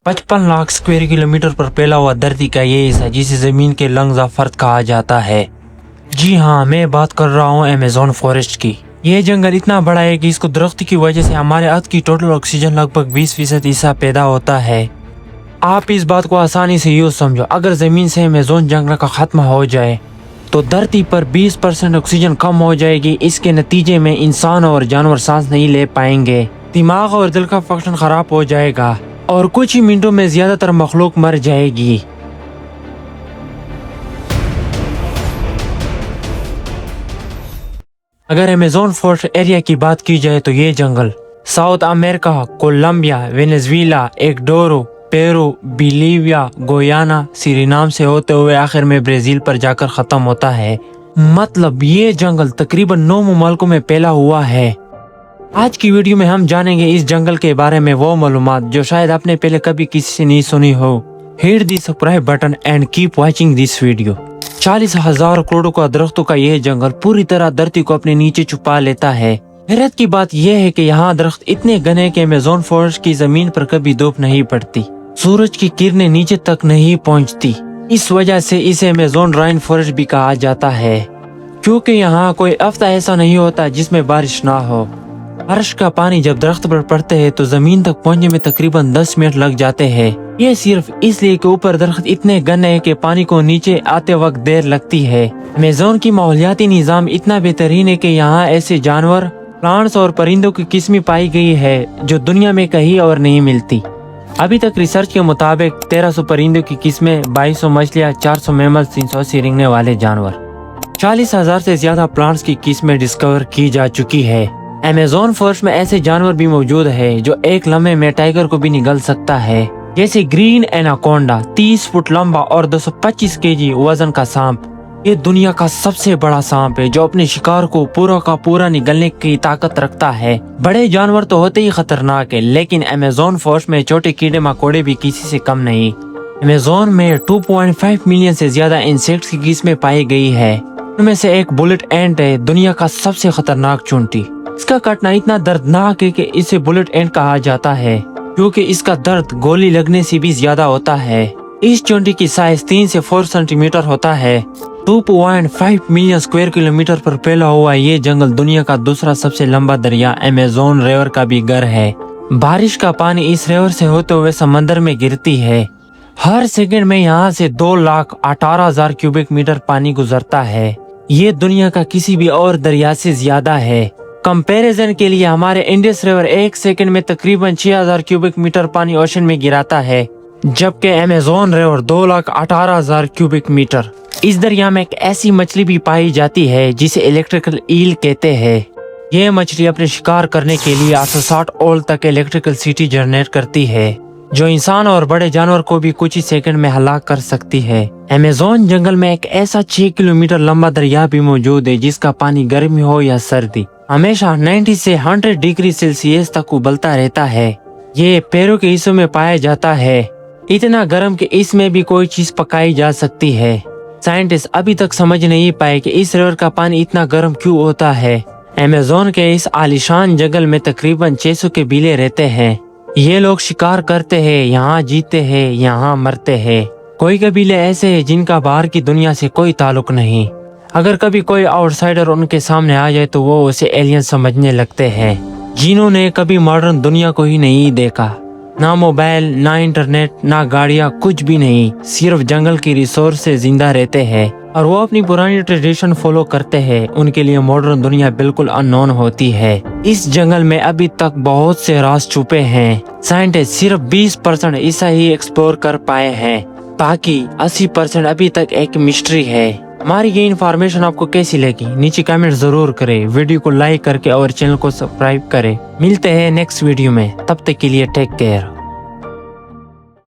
55 lakh square kilometre पर फैला हुआ धरती का ये हिस्सा जिसे जमीन के लंग्ज़ा फर्द कहा जाता है। जी हाँ, मैं बात कर रहा हूँ अमेज़न फॉरेस्ट की। ये जंगल इतना बड़ा है कि इसको दरख्त की वजह से हमारे अर्थ की टोटल ऑक्सीजन लगभग 20% हिस्सा पैदा होता है। आप इस बात को आसानी से यूँ समझो, अगर ज़मीन से अमेज़न जंगल का ख़त्म हो जाए तो धरती पर 20% ऑक्सीजन कम हो जाएगी। इसके नतीजे में इंसान और जानवर सांस नहीं ले पाएंगे, दिमाग और दिल का फंक्शन ख़राब हो जाएगा और कुछ ही मिनटों में ज़्यादातर मखलूक मर जाएगी। अगर अमेज़न फॉरेस्ट एरिया की बात की जाए तो ये जंगल south America, Colombia, Venezuela, Ecuador, Peru, Bolivia, Guyana, Suriname से होते हुए आखिर में ब्राजील पर जाकर ख़त्म होता है। मतलब ये जंगल तकरीबन 9 मुल्कों में फैला हुआ है। आज की वीडियो में हम जानेंगे इस जंगल के बारे में वो मालूमात जो शायद आपने पहले कभी किसी से नहीं सुनी हो। Hit the subscribe button and keep watching this video. 40,000 crore का दरख्तों का यह जंगल पूरी तरह धरती को अपने नीचे छुपा लेता है। हैरत की बात यह है कि यहाँ दरख्त इतने घने कि अमेज़न फॉरेस्ट की जमीन पर कभी धूप नहीं पड़ती, सूरज की किरणें नीचे तक नहीं पहुँचती। इस वजह से इसे अमेज़न राइन फॉरेस्ट भी कहा जाता है, क्योंकि यहाँ कोई हफ्ता ऐसा नहीं होता जिसमें बारिश ना हो। बारिश का पानी जब दरख्त पर पड़ते हैं तो जमीन तक पहुंचने में तकरीबन 10 मिनट लग जाते हैं। ये सिर्फ इसलिए कि ऊपर दरख्त इतने घने हैं कि पानी को नीचे आते वक्त देर लगती है। अमेज़न की माहौलियाती निज़ाम इतना बेहतरीन है कि यहाँ ऐसे जानवर, प्लांट्स और परिंदों की किस्में पाई गई है जो दुनिया में कहीं और नहीं मिलती। अभी तक रिसर्च के मुताबिक 1300 परिंदों की किस्में, 2200 मछलियाँ, 400 मैमल्स, 300 से रेंगने वाले जानवर, 40,000 से ज्यादा प्लांट्स की किस्में डिस्कवर की जा चुकी है। अमेज़न फॉरेस्ट में ऐसे जानवर भी मौजूद है जो एक लम्हे में टाइगर को भी निगल सकता है, जैसे ग्रीन एनाकोंडा, 30 फुट लंबा और 225 केजी वजन का सांप। ये दुनिया का सबसे बड़ा सांप है जो अपने शिकार को पूरा का पूरा निगलने की ताकत रखता है। बड़े जानवर तो होते ही खतरनाक है, लेकिन अमेज़न फॉरेस्ट में छोटे कीड़े मकोड़े भी किसी से कम नहीं। अमेज़न में 2.5 मिलियन से ज्यादा इंसेक्ट्स की किस्में पाई गई है। उनमें से एक बुलेट एंट है, दुनिया का सबसे खतरनाक चूंटी। इसका काटना इतना दर्दनाक है कि इसे बुलेट एंट कहा जाता है, क्योंकि इसका दर्द गोली लगने से भी ज्यादा होता है। इस चूंटी की साइज 3 से 4 सेंटीमीटर होता है। 2.5 मिलियन स्क्वायर किलोमीटर पर फैला हुआ ये जंगल दुनिया का दूसरा सबसे लंबा दरिया अमेज़न रिवर का भी घर है। बारिश का पानी इस रिवर से होते हुए समंदर में गिरती है। हर सेकंड में यहाँ से 2,18,000 क्यूबिक मीटर पानी गुजरता है। ये दुनिया का किसी भी और दरिया से ज्यादा है। कंपैरिजन के लिए हमारे इंडस रिवर एक सेकंड में तकरीबन 6,000 क्यूबिक मीटर पानी ओशन में गिराता है, जबकि अमेज़न रिवर 2,18,000 क्यूबिक मीटर। इस दरिया में एक ऐसी मछली भी पाई जाती है जिसे इलेक्ट्रिकल ईल कहते हैं। ये मछली अपने शिकार करने के लिए 860 वोल्ट तक इलेक्ट्रिकल सिटी जनरेट करती है, जो इंसान और बड़े जानवर को भी कुछ ही सेकंड में हलाक कर सकती है। अमेज़न जंगल में एक ऐसा 6 किलोमीटर लंबा दरिया भी मौजूद है जिसका पानी गर्मी हो या सर्दी हमेशा 90 से 100 डिग्री सेल्सियस तक उबलता रहता है। ये पेरू के हिस्सों में पाया जाता है, इतना गर्म कि इसमें भी कोई चीज पकाई जा सकती है। साइंटिस्ट अभी तक समझ नहीं पाए कि इस रिवर का पानी इतना गर्म क्यों होता है। अमेज़न के इस आलीशान जंगल में तकरीबन 600 के बिले रहते हैं। ये लोग शिकार करते हैं, यहाँ जीते हैं, यहाँ मरते हैं। कोई कबीले ऐसे हैं जिनका बाहर की दुनिया से कोई ताल्लुक नहीं। अगर कभी कोई आउटसाइडर उनके सामने आ जाए तो वो उसे एलियन समझने लगते हैं, जिन्होंने कभी मॉडर्न दुनिया को ही नहीं देखा। ना मोबाइल, ना इंटरनेट, ना गाड़ियाँ, कुछ भी नहीं। सिर्फ जंगल की रिसोर्स से जिंदा रहते हैं और वो अपनी पुरानी ट्रेडिशन फॉलो करते हैं। उनके लिए मॉडर्न दुनिया बिल्कुल अननोन होती है। इस जंगल में अभी तक बहुत से राज छुपे हैं। साइंटिस्ट सिर्फ 20% ऐसा ही एक्सप्लोर कर पाए हैं, बाकी 80% अभी तक एक मिस्ट्री है। हमारी ये इन्फॉर्मेशन आपको कैसी लगी नीचे कमेंट जरूर करें, वीडियो को लाइक करके और चैनल को सब्सक्राइब करें। मिलते हैं नेक्स्ट वीडियो में, तब तक के लिए टेक केयर।